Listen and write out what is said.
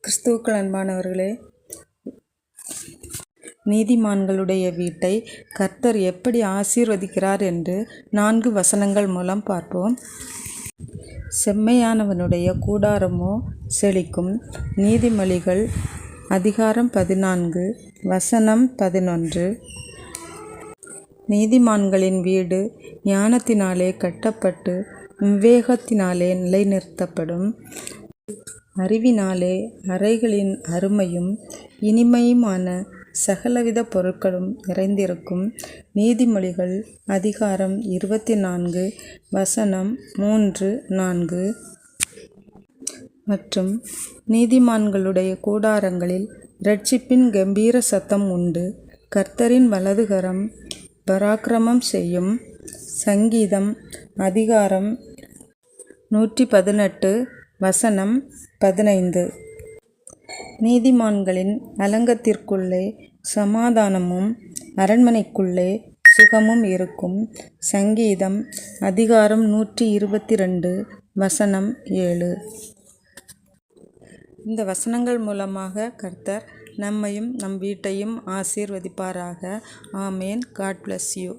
கிறிஸ்துவுக்குள் அன்பானவர்களே, நீதிமான்களுடைய வீட்டை கர்த்தர் எப்படி ஆசீர்வதிக்கிறார் என்று 4 வசனங்கள் மூலம் பார்ப்போம். செம்மையானவனுடைய கூடாரமோ செழிக்கும். நீதிமொழிகள் அதிகாரம் 14 வசனம் 11. நீதிமான்களின் வீடு ஞானத்தினாலே கட்டப்பட்டு விவேகத்தினாலே நிலைநிறுத்தப்படும். அறிவினாலே அறைகளின் அருமையும் இனிமையுமான சகலவித பொருட்களும் நிறைந்திருக்கும். நீதிமொழிகள் அதிகாரம் 24 வசனம் 3, 4. மற்றும் நீதிமான்களுடைய கூடாரங்களில் இரட்சிப்பின் கம்பீர சத்தம் உண்டு. கர்த்தரின் வலதுகரம் பராக்கிரமம் செய்யும். சங்கீதம் அதிகாரம் 118 வசனம் 15. நீதிமான்களின் அலங்கத்திற்குள்ளே சமாதானமும் அரண்மனைக்குள்ளே சுகமும் இருக்கும். சங்கீதம் அதிகாரம் 122 வசனம் 7. இந்த வசனங்கள் மூலமாக கர்த்தர் நம்மையும் நம் வீட்டையும் ஆசீர்வதிப்பாராக. ஆமேன். God bless you.